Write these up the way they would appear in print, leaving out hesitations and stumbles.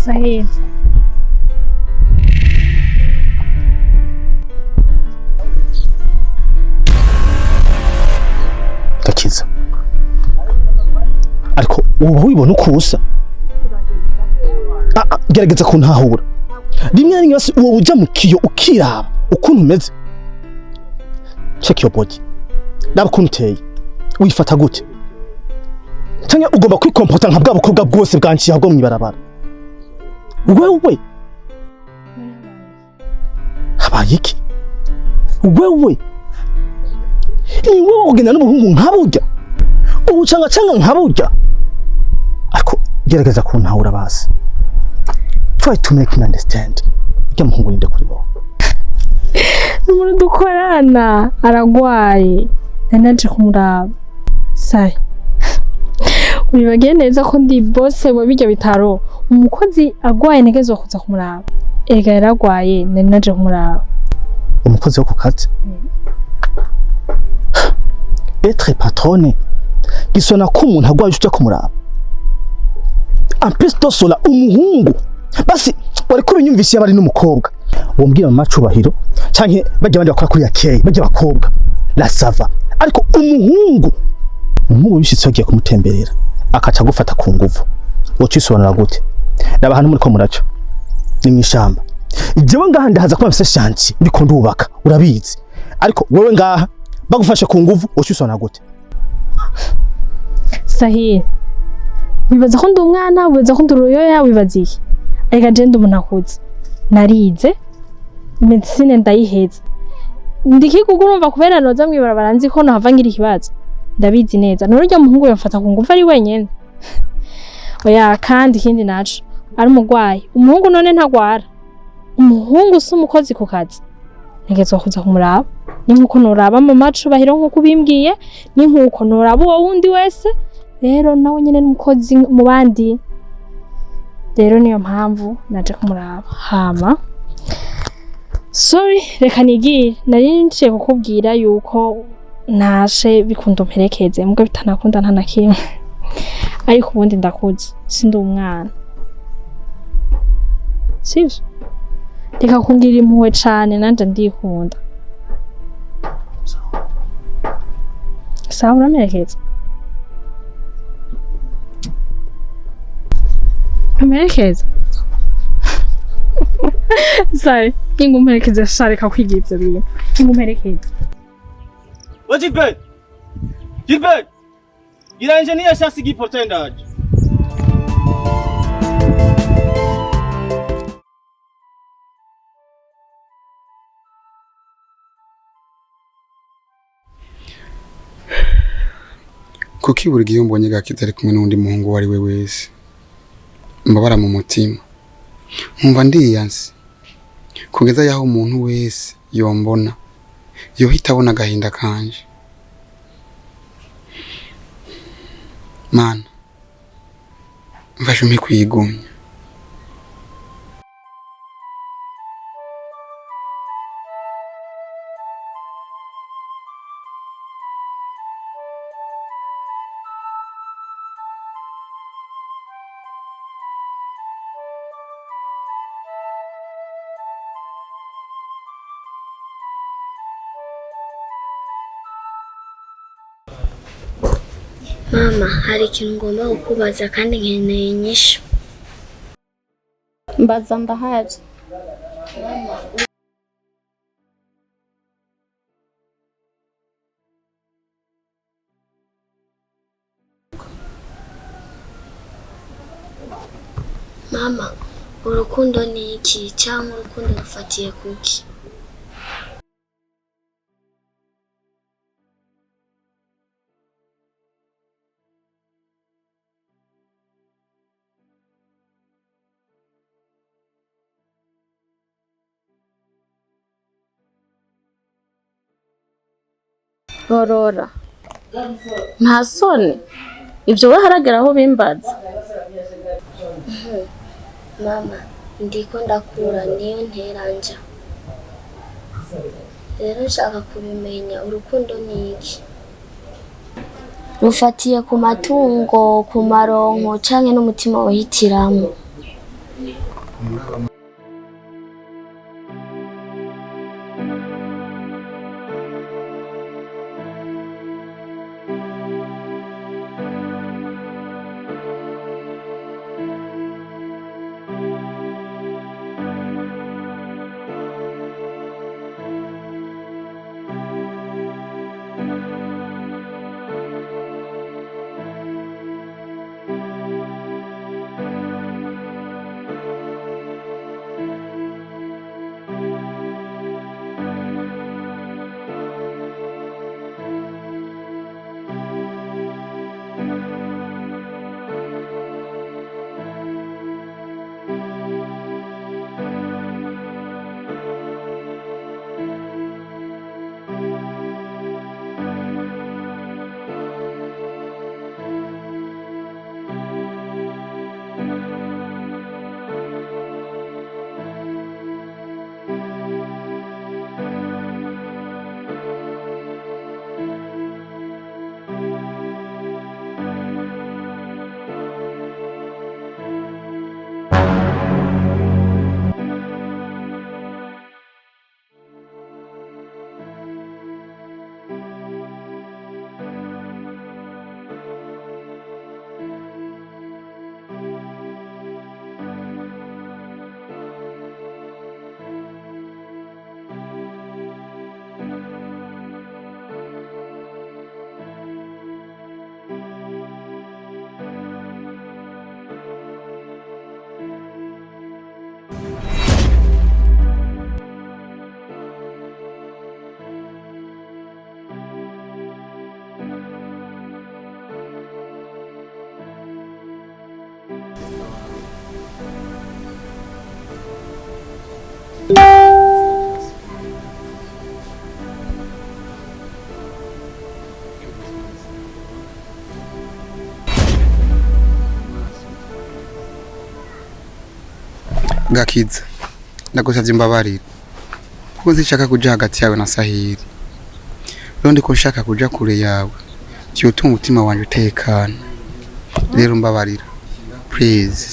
Sahi. Gakiza. Ariko uba wibona uko usa. Gerageza kuntahura. Rimwe rimwe basi uwo uja mu kiyo ukiraba ukuntu umeze. Check your body. Naba kunteye. Wifata gute? Cyangwa ugomba kwikompota nka bwa bukobwa bwose bwanciye ahubwo mwibarabara. Wewe habaye iki? Wewe ni wowe ugenda n'ubuhungu nkaburya ubucanga nkaburya. Ariko gerageza kuntahura basi. Try to make me understand. Ujya muhungu ninde kuri wowe? Umuntu dukorana aragwaye nanaje kumuraba. Sai Uribagiye neza ko ndi boss wa bijya bitaro. Umukozi agwaye ntegezo kuza kumuraba. Ega yaragwaye nanaje kumuraba. Umukozi wo ku kazi? Etre patronne. Gisona ko umuntu agwaye uje kumuraba. Amplis dosola umuhungu. Basi wari kubinyumvise yabari n'umukobwa. Wombwira mama cubahiro canke bajya bandi bakora kuri yakeye bajya bakobwa. La sava. Ariko umuhungu bishitse bagiye kumutemberera akaca gufata ku nguvu. Wocisonora gute? Naba hano muri ko muraca. Ni mwishamba. Jewe ngaha ndahaza kuba mfise shanti ndiko ndubaka urabizi. Ariko wewe ngaha bagufashe ku nguvu wocisonora gute? Sahi. Wibaza ko ndi umwana, wibaza ko ndi uruyoya, wibaziye. Ega je ndi umuntu akuze. Narize medicine ndayiheza. Ndikigugurumva kubera noza mwibarabara nzi ko nahava ngira ikibazo. Ndabizi neza. Nurujya muhungu yafata ku nguvu ari wenyene. Oya kandi ikindi naco ari umugwayi. Umuhungu none ntagwara. Umuhungu si umukozi ku kazi. Ntegezwa kuza kumuraba. Ni nkuko noraba mu macu bahiro nkuko bimbwiye, ni nkuko noraba uwo wundi wese. Rero nawe nyene n'umukozi mu bandi. Rero niyo mpamvu naje kumuraba. Hama. Sorry, reka nigire. Nari nciye kukubwira yuko nashe bikunda umperekeze mbwo bitanakunda nta nakimwe. Ariko ubundi ndakuze sindi umwana. Sivyo? Reka kungira impuhwe cane nanje ndikunda. Sawa uramerekeza? Umerekeza? Sorry, ingumperekeza shareka kwigira ivyo bintu. Ingumperekeza. Gilbert! Gilbert! Gira engineer shasi giportendaje. Kuki buri gihe mbonye Gakiza ari kumwe n'undi muhungu wari we wese mbabara mu mutima nkumva ndiyanse kugeza yaho umuntu wese yombona yohita abona agahinda kanje. Mana mfashe kwigumya. Mama, hari ikintu ngomba kukubaza kandi nkeneye inyishu. Mbaza ndahari. Mama, urukundo ni iki cyangwa urukundo rufatiye kuki? Gorora. Nta soni. Ibyo we harageraho bimbaza. Mama, ndiko ndakura niyo nteranja. Rero nshaka kubimenya urukundo ni iki? Rufatiye ku matungo, ku maronko canke n'umutima wahitiramo. Gakiza, ndagusavye imbabarire kuko nzishaka kuja hagati yawe na Sahiri. Rero ndiko nshaka kuja kure yawe vyotuma umutima wanje utekana. Rero mbabarira please.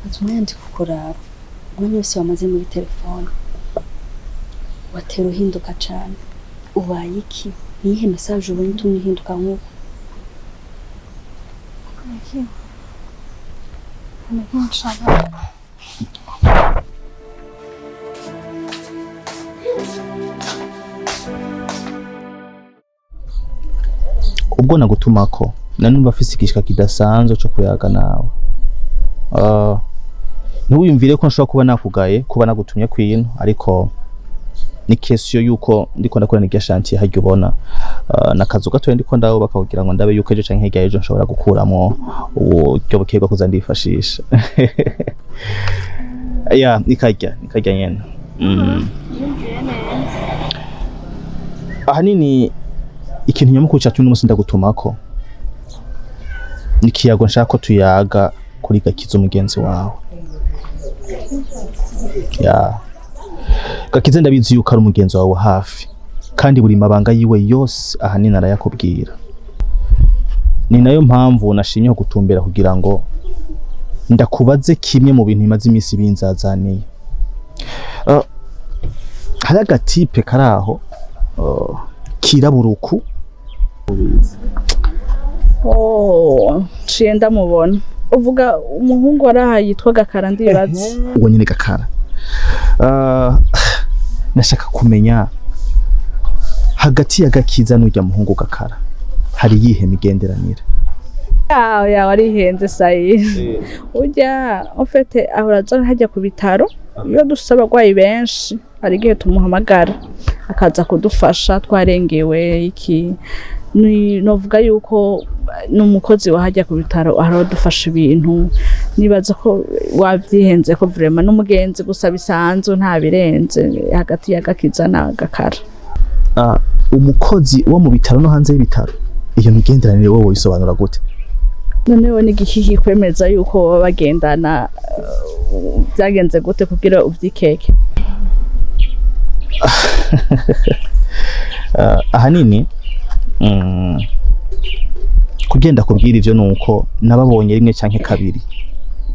Azumenya ndi kukuraba umwanya wose wamaze muri telefone watera uhinduka cane. Ubaye iki? Niyihe message ubonye utumye uhinduka nk'uko? Ubwo nagutumako nanumva afise igishika kidasanzwe cyo kuyaga nawe. Ntiwiyumvire ko nshobora kuba nakugaye kuba nagutumye kwino, ariko ni question yuko ndiko ndakora n'irya chantier haryo ubona nakazu gato ndiko ndaho bakavugira ngo ndabe yuko ejo canke hirya ejo nshobora gukuramo uburyo bukegwa kuza ndifashisha. ya nikarya nyene. Ahanini ikintu nyamukuru cyacu n'umunsi ndagutumako nikiyago nshaka ko tuyaga kuri Gakiza umugenzi wawe. Ya Gakiza ndabizi yuko ari umugenzi wawe hafi kandi buri mabanga yiwe yose ahanini arayakubwira. Ni nayo mpamvu nashimye gutumbera kugira ngo ndakubaze kimwe mu bintu imaze iminsi binzazaniye. Hari agatipe karaho kiraburuku. Ciye ndamubona. Uvuga umuhungu warahaye yitwa Gakara ndibaze. Uwo nyine Gakara. Nashaka kumenya hagati ya Gakiza n'ujya muhungu Gakara hari yihe migenderanire? Ya warihenze sayi. Ujya ofete ahora hajya ku bitaro iyo dusaba abagwayi benshi hari igihe tumuhamagara akaza kudufasha twarengewe iki novuga yuko n'umukozi wahajya ku bitaro aradufasha ibintu. Nibaza ko wavyihenze ko vraiment n'umugenzi gusa bisanzwe nta birenze hagati ya Gakiza na Gakara. Umukozi wo mu bitaro no hanze y'ibitaro iyo migenderanire wowe isobanura gute? Noneho ni giki kwemeza yuko baba bagendana byagenze gute kugira uvyikeke? Ahanini kugenda kubwira ivyo nuko nababonye rimwe canke kabiri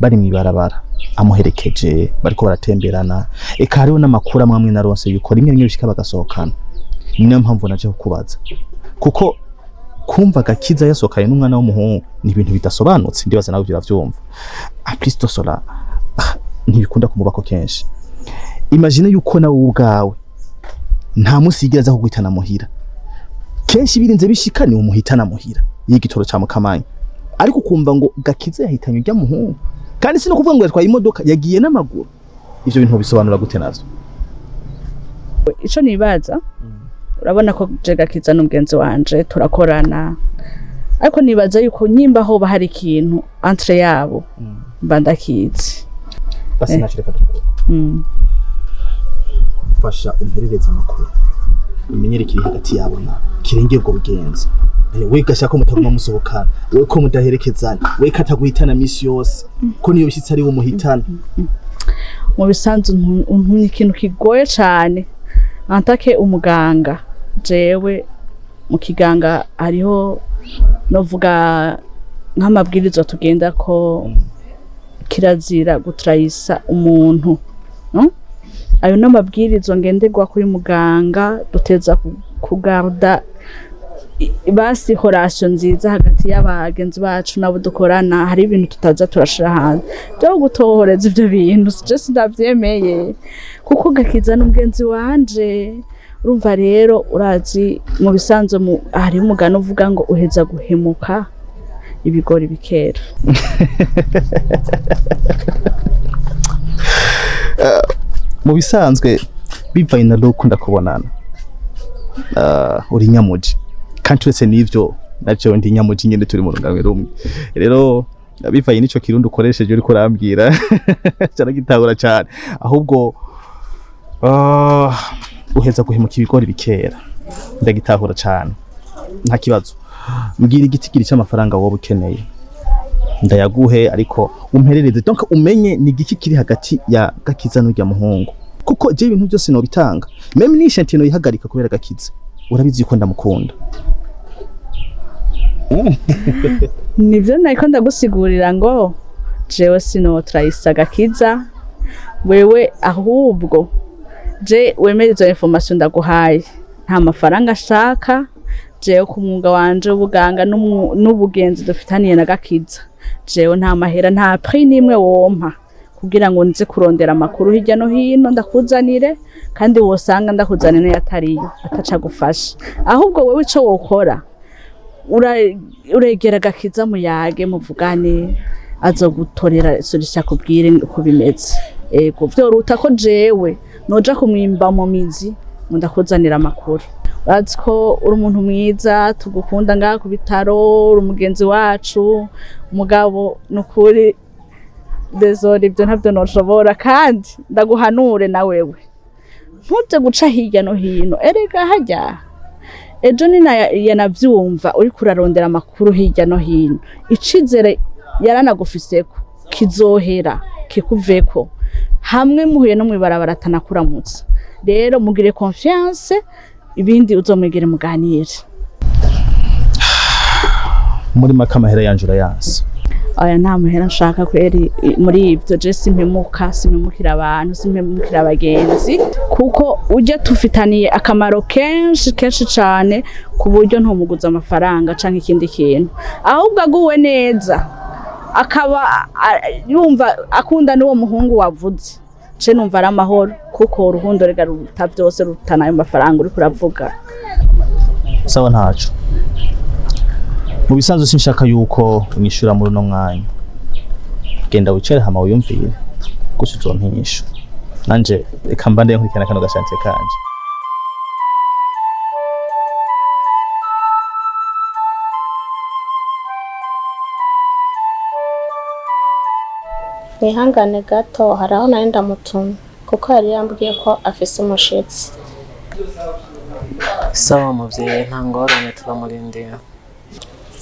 bari mwibarabara amuherekeje bariko baratemberana, eka hariho n'amakuru amwe naronse yuko rimwe bishika bagasohokana. Ni nayo mpamvu naje kukubaza kuko kumva Gakiza yasohokanye n'umwana w'umuhungu ni ibintu bidasobanutse. Ndibaza nawe biravyumva. Kristo sola ntibikunda kumubako kenshi. Imagine yuko nawe ubwawe nta musigira za kugwitana muhira, kenshi birinze bishika ni umuhitana muhira y'igitoro ca Mukamanya, ariko kumva ngo Gakiza yahitanye ujya muhungu kandi sino kuvuga ngo yatwaye imodoka yagiye n'amaguru. Ivyo bintu bisobanura gute navyo? Ico nibaza urabona ko Gakiza n'umugenzi wanje turakorana, ariko nibaza yuko nyimba ho bahari ikintu entre yabo bandakizi basi nacireka fasha umperereza amakuru umenyere kiri hagati yabo na kirengeye ubwo bugenzi. We gashaka ko mutaguma musohokana, we ko mudaherekezanya, we kataguhitana misi yose ko niyo bishitse ari wo muhitana. Mu bisanzwe untumye ikintu kigoye cyane antake umuganga. Jewe mu kiganga hariho novuga nk'amabwirizo tugenda ko kirazira gutrayisa umuntu. Ayo n'amabwirizo ngenderwa kuri muganga duteza kugarda basi relation nziza hagati y'abagenzi bacu nabo dukorana. Hari ibintu tutaza turashira hanze byo gutohoreza ivyo bintu just ndavyemeye kuko Gakiza n'umugenzi wanje. Urumva rero urazi mu bisanzwe hari umugano uvuga ngo uheza guhemuka ibigori bikera. Mu bisanzwe bivaye na look ndakubonana uri nyamuji kandi twese nivyo naje ndi nyamuji nyene turi mu rungano rumwe. Rero bivaye nico kirundo ukoresheje uri kurambwira cyaragitahura cyane, ahubwo uheza guhemuka ibigori bikera ndagitahura cyane. Nta kibazo, mbwira igitigiri cy'amafaranga wowe ukeneye ndayaguhe, ariko umperereze donc umenye ni giki kiri hagati ya Gakiza n'ujya muhungu, kuko je ibintu byose no bitanga meme ni shantino yihagarika kubera Gakiza. Urabizi ko ndamukunda. Nivyo nako ndagusigurira ngo jewe sino trayisa Gakiza, wewe ahubwo je wemere izo information ndaguhaye nta mafaranga ashaka. Jewe ku mwuga wanje ubuganga n'ubugenzi dufitaniye na Gakiza, jewe nta mahera nta prix nimwe wompa kugira ngo nze kurondera amakuru hirya no hino ndakuzanire, kandi wosanga ndakuzanire yatariyo ataca gufasha. Ahubwo wewe ico wokora uregera Gakiza muyage muvugane azogutorera solution kubwire uko bimeze. Ego vyoruta ko jewe noja kumwimba mu mizi ndakuzanira amakuru. Urazi ko uri umuntu mwiza tugukunda ngaha ku bitaro, uri umugenzi wacu, umugabo nukuri Desore ibyo ntabyo noshobora kandi ndaguhanure na wewe ntuze guca hirya no hino erega hajya ejo ni yanavyumva uri kurarondera amakuru hirya no hino icizere yaranagufiseko kizohera kikuveko hamwe muhuye no mwibarabara atanakuramutsa rero mugire confiance ibindi uzomwegere muganire muri makamahera yanjura yanse aya nta muhera nshaka kweri muri ibyo je simpemukira abantu simpemukira abagenzi kuko ujya tufitaniye akamaro kenshi cyane ku buryo ntumuguza amafaranga canke ikindi kintu ahubwo aguwe neza akaba yumva akunda n'uwo muhungu wavuze je numva ari amahoro kuko urukundo rega ruta byose rutana ayo mafaranga uri kuravuga sawa ntaco mu bisanzwe sinshaka yuko unyishura muri no mwanya genda wicare hama uyumvire gusa uzompisha nanje reka mbande nkurikirana kano gashantiye kanje Wihangane gato hari aho nari ndamutumye kuko yari yambwiye ko afise umushitsi. Sawa muvyeyi nta ngorane turamurindira.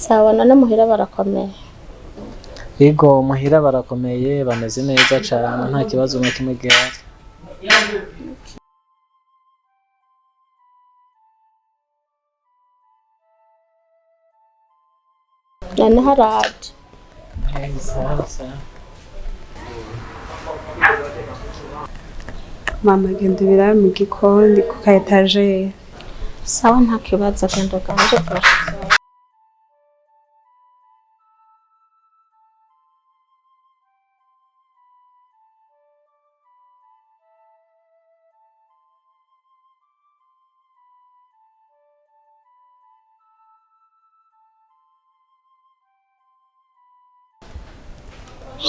Sawa none muhira barakomeye. Yego muhira barakomeye bameze neza cyane nta kibazo na kimwe gihari. None haraje. Mama genda ibirayi mu gikoni ku ka etajeri. Sawa nta kibazo genda ganje fasha.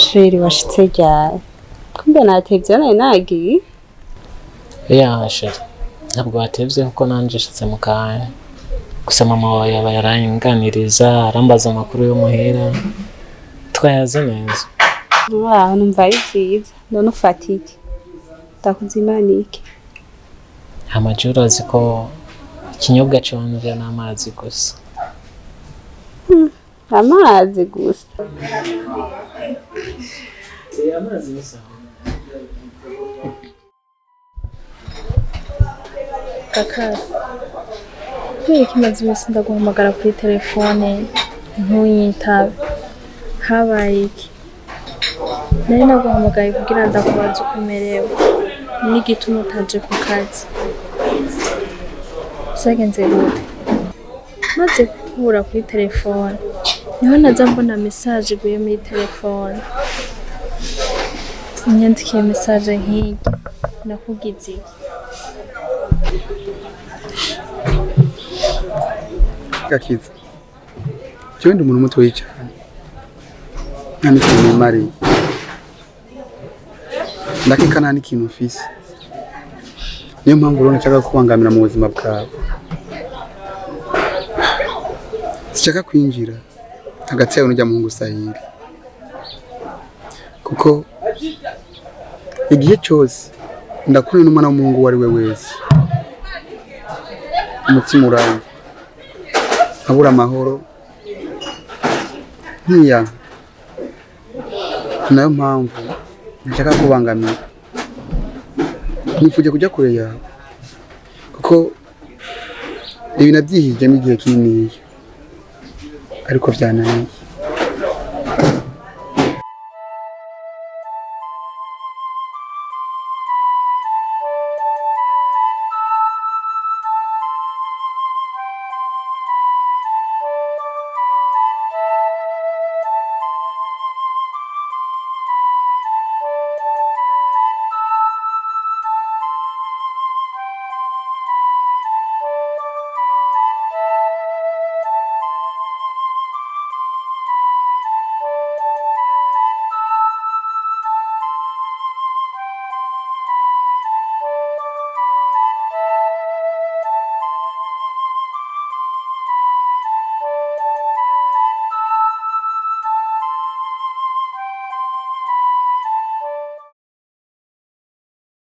Sheri washitse ryari? Kumbe natevye nari nagiye? Ya sheri ntabwo watevye kuko nanje shitse mu kanya. Gusa mama wawe yaba yaranganiriza arambaza amakuru yo muhira twayaze neza. Numva ari vyiza none ufata iki? Ndakuzimana iki? Amajoro azi ko ikinyobwa cyonje n'amazi gusa. Amazi gusa. Amazi gusa. Kaka, kubera kimaze iminsi ndaguhamagara kuri telefone ntuyitabe. Habaye iki? Nari naguhamagaye kugira ndakubaza uko umerewe n'igituma utaje ku kazi. Vyagenze gute? Maze gukura kuri telefone niho naza mbona message iguye muri telefone. Unyandikiye message nk'iyi nakugize iki? Gakiza cyo ndi umuntu muto cyane nta n'ikintu mari ndakeka nta n'ikintu mfise niyo mpamvu rero nshaka kubangamira mu buzima bwawe nshaka kwinjira hagati yawe n'ujya mu ngusahiri kuko igihe cyose ndakubona n'umwana w'umuhungu wari we wese umutima urange abura amahoro nkiya nayo mpamvu nshaka kubangamira nifuje kujya kure yawe kuko ibi nabyihijemo igihe kinini ariko byananiye